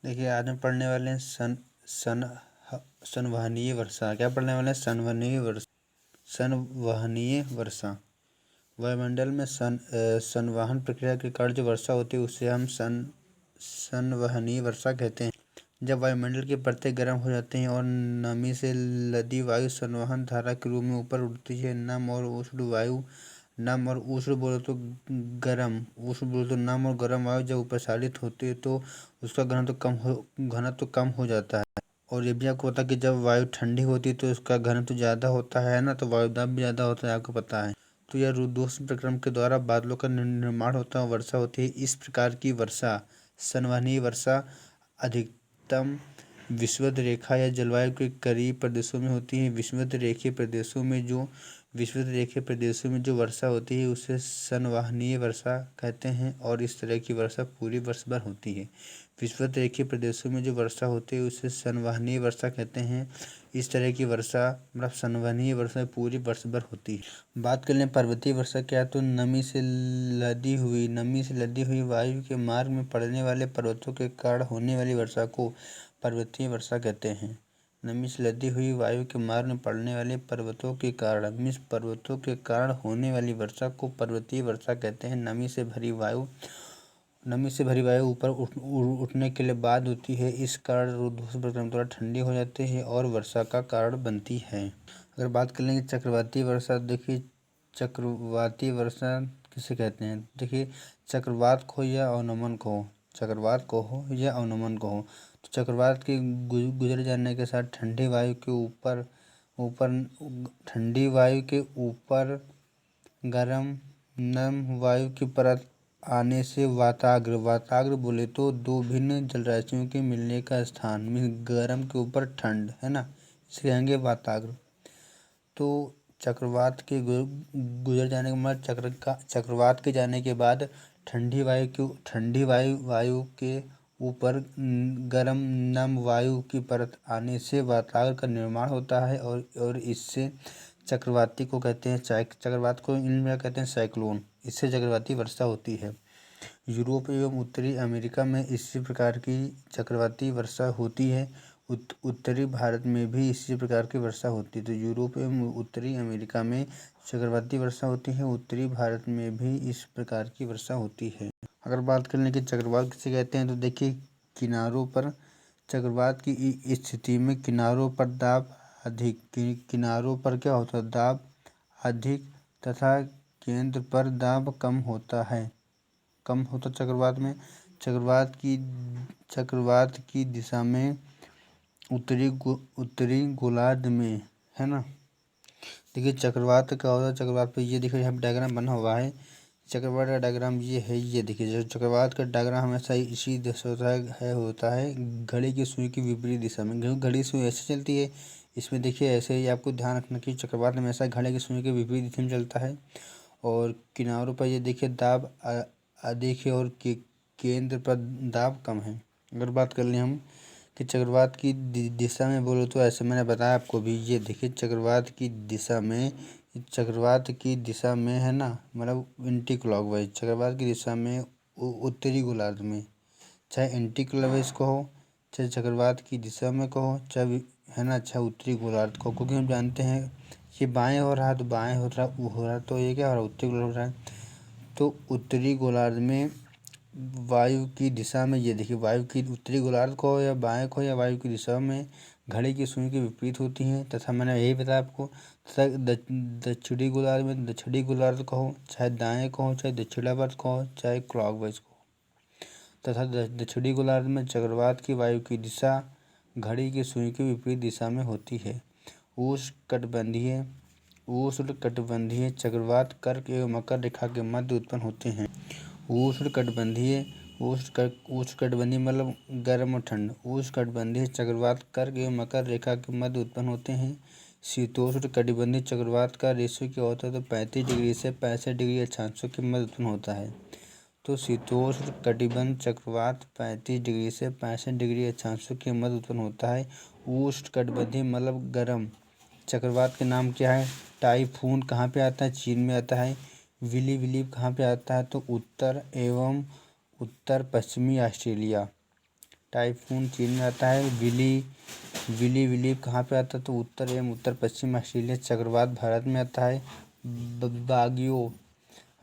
देखिए आज हम पढ़ने वाले हैं सन संवहनीय वर्षा। क्या पढ़ने वाले हैं? संवहनीय वर्षा। वायुमंडल में संवहन प्रक्रिया के कारण जो वर्षा होती है उसे हम संवहनीय वर्षा कहते हैं। जब वायुमंडल की परतें गर्म हो जाती हैं और नमी से लदी वायु संवहन धारा के रूप में ऊपर उठती है। नम और उष्ण बोले तो नम और गर्म वायु जब उपसारित होती है तो उसका घनत्व कम हो जाता है। और ये भी आपको पता है कि जब वायु ठंडी होती है तो उसका घनत्व ज़्यादा होता है ना, तो वायुदाब भी ज़्यादा होता है, आपको पता है। तो यह रुद्धोष्ण प्रक्रम के द्वारा बादलों का निर्माण होता है, वर्षा होती है। इस प्रकार की वर्षा संवहनीय वर्षा अधिकतम विषुवत रेखा या जलवायु के करीब प्रदेशों में होती है। विषुवत रेखीय प्रदेशों में जो वर्षा होती है उसे संवहनीय वर्षा कहते हैं और इस तरह की वर्षा पूरी वर्ष भर होती है। विषुवत रेखीय प्रदेशों में जो वर्षा होती है उसे संवहनीय वर्षा कहते हैं। इस तरह की वर्षा मतलब संवहनीय वर्षा पूरी वर्ष भर होती है। बात कर लें पर्वतीय वर्षा क्या, तो नमी से लदी हुई वायु के मार्ग में पड़ने वाले पर्वतों के कारण होने वाली वर्षा को पर्वतीय वर्षा कहते हैं। नमी से लदी हुई वायु के मार्ग में पड़ने वाले पर्वतों के कारण होने वाली वर्षा को पर्वतीय वर्षा कहते हैं। नमी से भरी वायु ऊपर उठने के लिए बाद होती है। इस कारण रुद्धोष्ण प्रक्रम द्वारा ठंडी हो जाती है और वर्षा का कारण बनती है। अगर बात कर लेंगे चक्रवाती वर्षा, देखिए चक्रवाती वर्षा किसे कहते हैं। देखिए चक्रवात को या अवनमन को तो चक्रवात के गुजर जाने के साथ ठंडी वायु के ऊपर गर्म नम वायु की परत आने से वाताग्र बोले तो दो भिन्न जलराशियों के मिलने का स्थान, गर्म के ऊपर ठंड है ना, इसे कहेंगे वाताग्र। तो चक्रवात के गुजर जाने के बाद चक्रवात के जाने के बाद ठंडी वायु के ऊपर गर्म नम वायु की परत आने से वातावरण का निर्माण होता है और इससे चक्रवाती को कहते हैं चक्रवात को इंग्लिश में कहते हैं साइक्लोन। इससे चक्रवाती वर्षा होती है। यूरोप एवं उत्तरी अमेरिका में इसी प्रकार की चक्रवाती वर्षा होती है। उत्तरी भारत में भी इसी प्रकार की वर्षा होती है। तो यूरोप एवं उत्तरी अमेरिका में चक्रवाती वर्षा होती है, उत्तरी भारत में भी इस प्रकार की वर्षा होती है। अगर बात करें कि चक्रवात किसे कहते हैं, तो देखिए चक्रवात की स्थिति में किनारों पर दाब अधिक क्या होता है, दाब अधिक तथा केंद्र पर दाब कम होता चक्रवात में। चक्रवात की दिशा में उत्तरी गोलार्ध में है ना। देखिए चक्रवात क्या होता है, चक्रवात पे ये देखिए यहाँ डायग्राम बना हुआ है। चक्रवात का डायग्राम ये है, ये देखिए जो चक्रवात का डायग्राम हमेशा इसी दिशा होता है घड़ी की सुई की विपरीत दिशा में। घड़ी सुई ऐसे चलती है, इसमें देखिए ऐसे ही आपको ध्यान रखना कि चक्रवात हमेशा घड़ी की सुई के विपरीत दिशा में चलता है। और किनारों पर ये देखिए दाब अधिक है और केंद्र पर दाब कम है। अगर बात कर लें हम कि चक्रवात की दिशा में बोलो तो ऐसे मैंने बताया आपको भी, ये देखिए चक्रवात की दिशा में है ना, मतलब एंटी क्लॉकवाइज चक्रवात की दिशा में उत्तरी गोलार्ध में, चाहे एंटी क्लॉकवाइज कहो चाहे चक्रवात की दिशा में कहो चाहे है ना, चाहे उत्तरी गोलार्ध को, क्योंकि हम जानते हैं ये बाएं हो रहा है तो बाएं हो रहा है तो ये क्या हो रहा है, उत्तरी गोलार्ध हो रहा है। तो उत्तरी गोलार्ध में वायु की दिशा में ये देखिए वायु की उत्तरी गोलार्ध को या बाएं को या वायु की दिशा में घड़ी की सुई के विपरीत होती हैं। तथा मैंने यही बताया आपको, तथा दक्षिणी गोलार्ध कहो चाहे दाएं कहो चाहे दक्षिणावर्त कहो चाहे क्लॉकवाइज कहो, तथा दक्षिणी गोलार्ध में चक्रवात की वायु की दिशा घड़ी की सुई के विपरीत दिशा में होती है। उष्णकटिबंधीय चक्रवात कर्क एवं मकर रेखा के मध्य उत्पन्न होते हैं। उष्णकटिबंधीय मतलब गर्म और ठंड। उष्णकटिबंधीय चक्रवात कर्क एवं मकर रेखा के मध्य उत्पन्न होते हैं। शीतोष्ण कटिबंधीय चक्रवात का रेशियो क्या होता है, तो 35 डिग्री से 65 डिग्री अक्षांशों के मध्य उत्पन्न होता है। तो शीतोष्ण कटिबंध चक्रवात 35 डिग्री से 65 डिग्री अक्षांशों के मध्य उत्पन्न होता है। उष्णकटिबंधीय मतलब गर्म चक्रवात के नाम क्या है, टाइफून कहाँ पे आता है, चीन में आता है। विली कहाँ पे आता है, तो उत्तर एवं उत्तर पश्चिमी ऑस्ट्रेलिया। टाइफून चीन में आता है। विली कहाँ पे आता है? तो उत्तर एवं उत्तर पश्चिम ऑस्ट्रेलिया। चक्रवात भारत में आता है।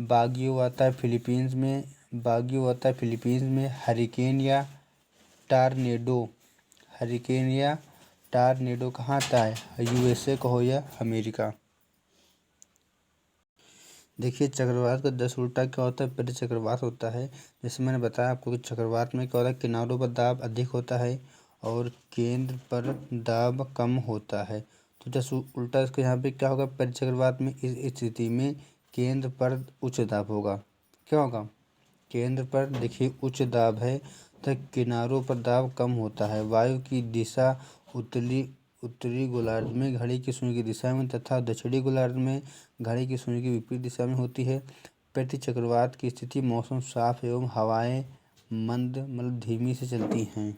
बागियो आता है फिलीपींस में। हरिकेन या टारनेडो कहाँ आता है? यूएसए कहो या अमेरिका। देखिए चक्रवात का 10 उल्टा क्या होता है? पहले चक्रवात होता है, जैसे मैंने बताया आपको कि चक्रवात में क्या होता है, किनारों पर दाब अधिक होता है और केंद्र पर दाब कम होता है। तो 10 उल्टा इसके यहाँ पे क्या होगा? पहले चक्रवात में इस स्थिति में केंद्र पर उच्च दाब होगा। क्या होगा? केंद्र पर देखिए उच्च दाब है तो किनारों पर दाब कम होता है। वायु की दिशा उत्तरी गोलार्ध में घड़ी की सुई की दिशा में तथा दक्षिणी गोलार्ध में घड़ी की सुई की विपरीत दिशा में होती है। प्रति चक्रवात की स्थिति मौसम साफ एवं हवाएं मंद मतलब धीमी से चलती हैं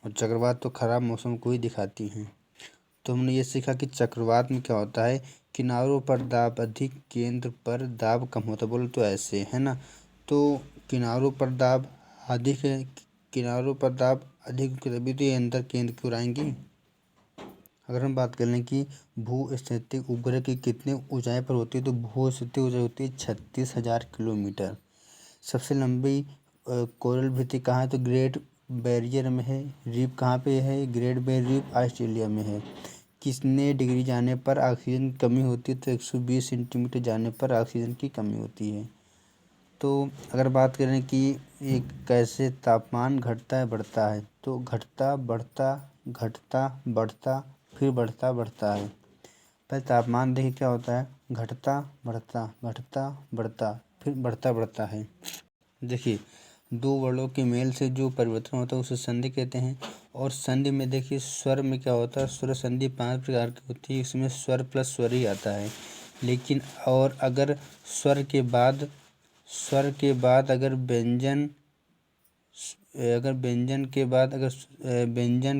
और चक्रवात तो खराब मौसम को ही दिखाती हैं। तो हमने ये सीखा कि चक्रवात में क्या होता है, किनारों पर दाब अधिक, केंद्र पर दाब कम होता है। बोलो तो ऐसे है ना। तो किनारों पर दाब अधिक है, किनारों पर दाब अधिक तभी तो ये अंदर केंद्र की ओर आएंगी। अगर हम बात कर लें कि भू स्थितिक उपग्रह की कितने ऊंचाई पर होती है, तो भू स्थितिक ऊंचाई होती है 36,000 किलोमीटर। सबसे लंबी कोरल भित्ति कहाँ है? तो ग्रेट बैरियर में है। रीफ कहाँ पे है? ग्रेट बैरियर रीफ ऑस्ट्रेलिया में है। कितने डिग्री जाने पर ऑक्सीजन की कमी होती है? तो 120 सेंटीमीटर जाने पर ऑक्सीजन की कमी होती है। तो अगर बात करें कि ये कैसे तापमान घटता है बढ़ता है, तो घटता बढ़ता फिर बढ़ता है। पहले तापमान देखिए क्या होता है, घटता बढ़ता फिर बढ़ता है। देखिए दो वर्णों के मेल से जो परिवर्तन होता है उसे संधि कहते हैं। और संधि में देखिए स्वर में क्या होता है, स्वर संधि 5 प्रकार की होती है, इसमें स्वर प्लस स्वर ही आता है। लेकिन और अगर स्वर के बाद अगर व्यंजन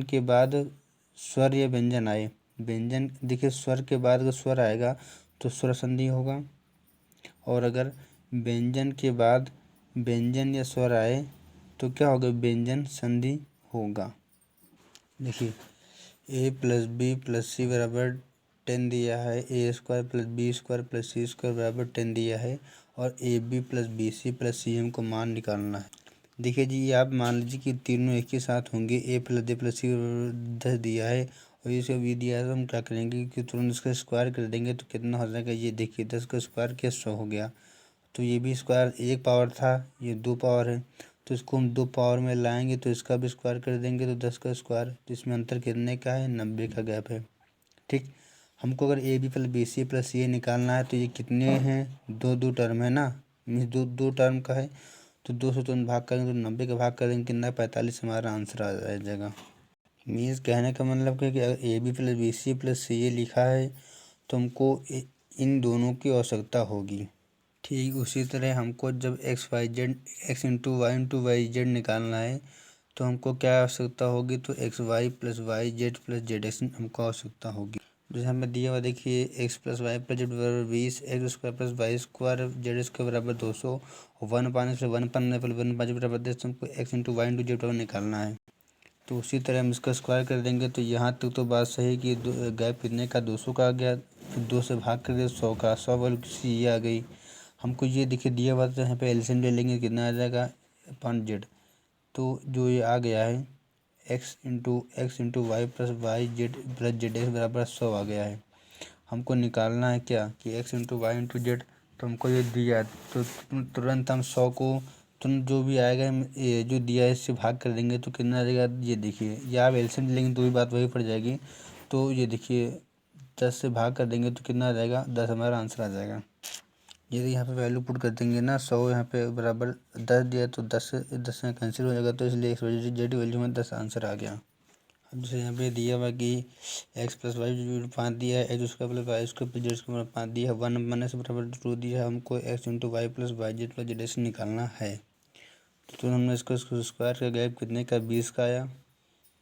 के बाद स्वर या व्यंजन आए, व्यंजन देखिए स्वर के बाद अगर स्वर आएगा तो स्वर संधि होगा। और अगर व्यंजन के बाद व्यंजन या स्वर आए तो क्या होगा? व्यंजन संधि होगा। देखिए a प्लस बी प्लस सी बराबर 10 दिया है, a² plus b² plus c² बराबर 10 दिया है और ab plus bc plus cm को मान निकालना है। देखिए जी ये आप मान लीजिए कि तीनों एक ही साथ होंगे। a plus d plus c 10 दिया है और इसका v दिया है, तो हम क्या करेंगे कि तुरंत इसका स्क्वायर कर देंगे तो कितना हो जाएगा? ये देखिए 10 का स्क्वायर क्या 100 हो गया। तो ये भी स्क्वायर एक पावर था, ये 2 पावर है, तो इसको हम 2 पावर में लाएंगे तो इसका भी स्क्वायर कर देंगे तो 10 का स्क्वायर। तो इसमें अंतर कितने का है? 90 का गैप है। ठीक, हमको अगर A B plus B C plus ये निकालना है तो ये कितने हैं? दो टर्म है ना, मीन्स दो टर्म का है। तो 2 से तुरंत भाग करेंगे तो 90 का भाग करेंगे कितना? 45 हमारा आंसर आ जाएगा। मीन्स कहने का मतलब है कि अगर A B plus B C plus C ये लिखा है तो हमको इन दोनों की आवश्यकता होगी। ठीक उसी तरह हमको जब एक्स इंटू वाई जेड निकालना है तो हमको क्या आवश्यकता होगी? तो X Y plus Z X हमको आवश्यकता होगी। जैसे हमें दिया हुआ देखिए X plus Y plus Z बराबर 20, X square plus Y square Z square बराबर 200, वन पाने से वन पाने पर वन पाँच बराबर 10, हमको X into Y into Z बराबर निकालना है। तो उसी तरह हम इसका स्क्वायर कर देंगे। तो यहाँ तक तो बात सही है कि गैप कितने का? 200 का आ गया। फिर 2 से भाग कर दिया 100 का, 100 वाली सी आ गई। हमको ये देखिए दिया हुआ तो यहाँ पे एलसीएम ले लेंगे कितना आ जाएगा? अपन जेड। तो जो ये आ गया है X into Y plus Y Z plus Z X बराबर 100 आ गया है। हमको निकालना है क्या कि X into Y into Z. तो हमको ये दिया तो तुरंत हम 100 को तुरंत जो भी आएगा ये जो दिया है इससे भाग कर देंगे तो कितना आ जाएगा? ये देखिए या आप एलसीएम लेंगे तो भी बात वही पड़ जाएगी। तो ये देखिए 10 से भाग कर देंगे तो कितना आ जाएगा? 10 हमारा आंसर आ जाएगा। यदि यहाँ पे वैल्यू पुट कर देंगे ना 100 यहाँ पे बराबर 10 दिया तो 10 से कैंसिल हो जाएगा, तो इसलिए एक्स जेड वैल्यू में 10 आंसर आ गया। अब जैसे यहाँ पे दिया हुआ कि एक्स प्लस वाई 5 दिया है, X square plus Y square plus Z square 5 दिया है, 1 माइनस बराबर 2 दिया है। हमको X into Y plus Y Z plus Z X निकालना है। तो हमने इसको स्क्वायर का गैप कितने का? 20 का आया।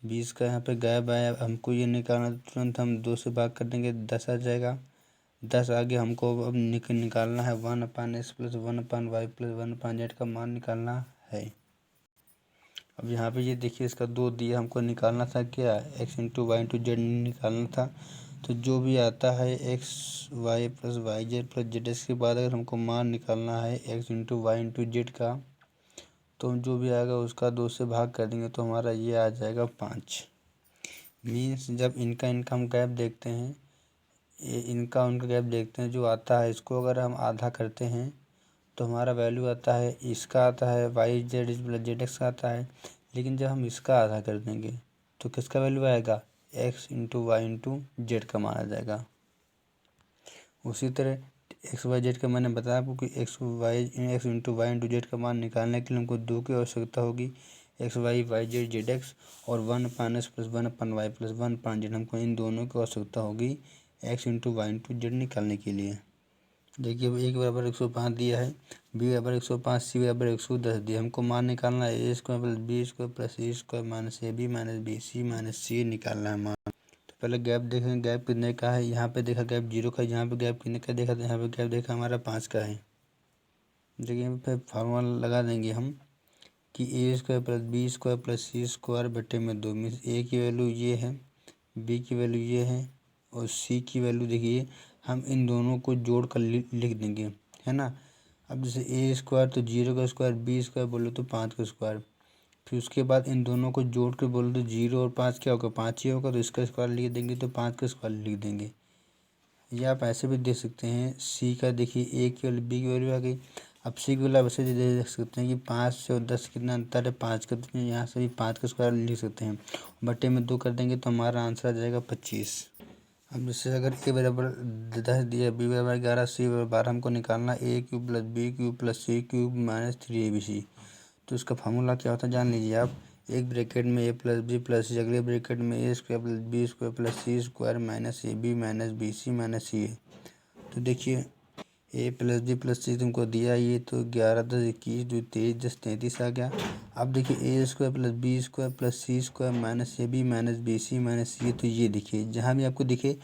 20 का यहाँ पे गैप आया, हमको ये निकालना तुरंत हम 2 से भाग कर देंगे 10 आ जाएगा। 10 आगे हमको अब निकालना है 1/s plus 1/y plus 1/z का मान निकालना है। अब यहाँ पे ये देखिए इसका 2 दिया, हमको निकालना था क्या, X into Y into Z निकालना था। तो जो भी आता है X Y plus Y Z plus Z, इसके बाद अगर हमको मान निकालना है X into Y into Z का, तो हम जो भी आएगा उसका 2 से भाग कर देंगे तो हमारा ये आ जाएगा 5। मीन्स जब इनका हम गैप देखते हैं, ये इनका उनका गैप देखते हैं, जो आता है इसको अगर हम आधा करते हैं तो हमारा वैल्यू आता है, इसका आता है Y Z plus Z X का आता है। लेकिन जब हम इसका आधा कर देंगे तो किसका वैल्यू आएगा, X into Y into Z का मान आ जाएगा। उसी तरह एक्स वाई जेड का मैंने बताया आपको कि X into Y into Z का मान निकालने के लिए हमको 2 की आवश्यकता होगी, X Y Y Z Z X, और 1 upon X plus 1 upon Y plus 1 upon Z, हमको इन दोनों की आवश्यकता होगी X into Y into Z निकालने के लिए। देखिए अब एक बराबर 105 दिया है, बी बराबर 105, सी बराबर 110 दिया, हमको मान निकालना है A square plus B square plus C square minus A B minus B C minus C निकालना है मान। तो पहले गैप देखें, गैप कितने का है, यहाँ पे देखा गैप 0 का, यहाँ पे गैप कितने का देखा, तो यहाँ पे गैप देखा हमारा 5 का है। देखिए यहाँ पे फार्मूला लगा देंगे हम कि ए square plus B square plus सी स्क्वायर बटे में 2, मीन्स ए की वैल्यू ये है, बी की वैल्यू ये है, और सी की वैल्यू देखिए हम इन दोनों को जोड़ कर लिख देंगे, है ना। अब जैसे ए स्क्वायर तो 0 का स्क्वायर, बी स्क्वायर बोलो तो 5 का स्क्वायर, फिर उसके बाद इन दोनों को जोड़ कर बोलो तो 0 और 5 क्या होगा, 5 ही होगा, तो इसका स्क्वायर लिख देंगे तो 5 का स्क्वायर लिख देंगे। या आप ऐसे भी देख सकते हैं, सी का देखिए ए की वैल्यू बी की वैल्यू आ गई। अब सी की वैल्यू आप ऐसे देख सकते हैं कि 5 से और 10 कितना अंतर है, 5 का, तो यहाँ से भी 5 का स्क्वायर लिख सकते हैं, बटे में 2 कर देंगे तो हमारा आंसर आ जाएगा 25। अब जैसे अगर ए बराबर 10 दिया, बी बराबर 11, सी बराबर 12, हमको निकालना A cube plus B cube plus C cube minus 3abc। तो इसका फार्मूला क्या होता है जान लीजिए आप, एक ब्रैकेट में A plus B plus C, अगले ब्रैकेट में A square plus B square plus C square minus A B minus B C minus C है। तो देखिए A plus B plus C तुमको दिया, ये तो 11 10 21 2 23 10 33 आ गया। अब देखिए A square plus B square plus C square minus A B minus B C minus C, तो ये देखिए जहाँ भी आपको दिखे,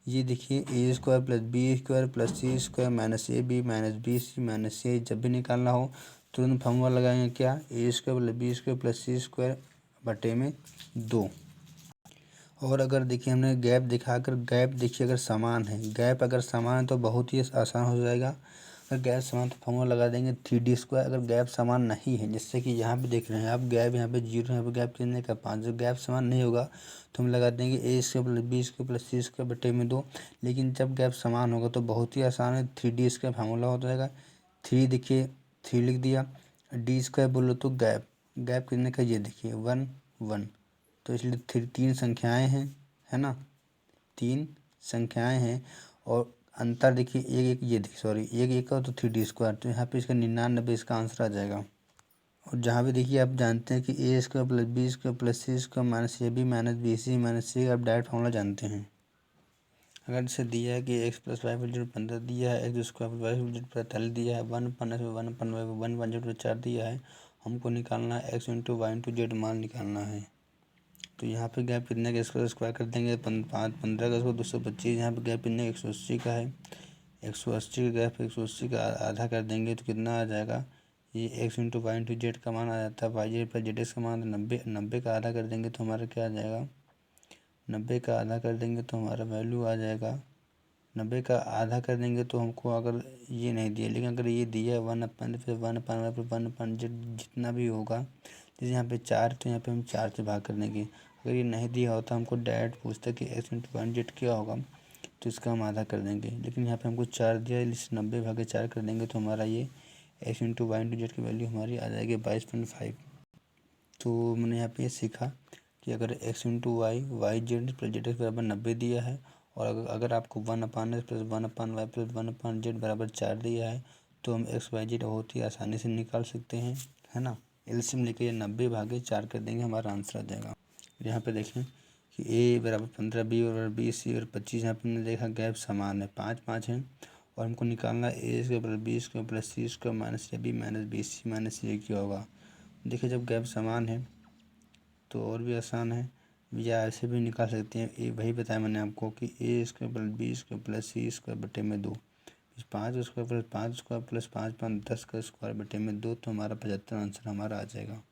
ये देखिए A square plus B square plus C square minus A B minus B C minus C, जब भी निकालना हो तुरंत फार्मूला लगाएंगे क्या, A square plus B square plus C square बटे में 2। और अगर देखिए हमने गैप दिखाकर, गैप देखिए अगर समान है, गैप अगर समान है तो बहुत ही आसान हो जाएगा। अगर गैप समान तो फॉर्मूला लगा देंगे 3d²। अगर गैप समान नहीं है, जैसे कि यहाँ पे देख रहे हैं आप, गैप यहाँ पे 0, यहाँ पे गैप कितने का 5, जो गैप समान नहीं होगा तो हम लगा देंगे A square plus B square plus C square बटे में 2। लेकिन जब गैप समान होगा तो बहुत ही आसान है, 3d² फार्मूला हो जाएगा। 3 देखिए 3 लिख दिया, d² बोलो तो गैप, गैप कितने का ये देखिए 1 1, तो इसलिए 3 संख्याएं हैं, है ना, 3 संख्याएं हैं। और अंतर देखिए एक एक, ये देखिए सॉरी एक एक का तो 3d², तो यहाँ पे इसका 99 इसका आंसर आ जाएगा। और जहाँ भी देखिए आप जानते हैं कि ए square plus B square plus C square minus A B minus B C minus C, आप डायरेक्ट फॉर्मूला जानते हैं। अगर जैसे दिया है कि एक्स प्लस वाई प्लस 15 दिया है, X square plus Y plus 45 दिया है, 1/4 दिया है, हमको निकालना है X into Y into Z मान निकालना है। तो यहाँ पे गैप कितने का, इसका स्क्वायर कर देंगे 15 का इसको 225, यहाँ पे गैप कितने 180 का है, 180 का गैप, 180 का आधा कर देंगे तो कितना आ जाएगा, ये X into Y into Z का मान आ जाता है, वाई जेड पर जेड एक्स का मान 90, 90 का आधा कर देंगे तो हमारा क्या आ जाएगा, 90 का आधा कर देंगे तो हमारा वैल्यू आ जाएगा, 90 का आधा कर देंगे तो हमको, अगर ये नहीं दिया, लेकिन अगर ये दिया है 1/, फिर 1/, फिर 1/, जितना भी होगा, जैसे यहाँ पे 4 तो यहाँ पे हम 4 से भाग कर देंगे। अगर ये नहीं दिया होता हमको डायरेक्ट पूछता कि एक्स इंटू वाई जेड क्या होगा, तो इसका हम आधा कर देंगे, लेकिन यहाँ पे हमको 4 दिया है, इसलिए 90/4 कर देंगे तो हमारा ये X into Y into Z की वैल्यू हमारी आ जाएगी 22.5। तो मैंने यहाँ पे ये सीखा कि अगर X into Y Y Z plus Z X बराबर 90 दिया है, और अगर आपको 1/x plus 1/y plus 1/z बराबर 4 दिया है, तो हम एक्स वाई जेड बहुत ही आसानी से निकाल सकते हैं, है ना। एलसीएम लेके ये 90/4 कर देंगे, हमारा आंसर आ जाएगा। यहाँ पे देखें कि ए बराबर 15, बी बराबर 20, सी बराबर 25, यहाँ पे हमने देखा गैप समान है, 5 5 है, और हमको निकालना a square plus B square plus C square minus A B minus B C minus c क्या होगा। देखिए जब गैप समान है तो और भी आसान है, या ऐसे भी निकाल सकते हैं, ये वही बताया मैंने आपको कि ए square plus B square plus सी स्क्वायर बटे में 2, 5 स्क्वायर प्लस 5 स्क्वायर प्लस 5 5 10 का स्क्वायर बटे में 2, तो हमारा 75 आंसर हमारा आ जाएगा।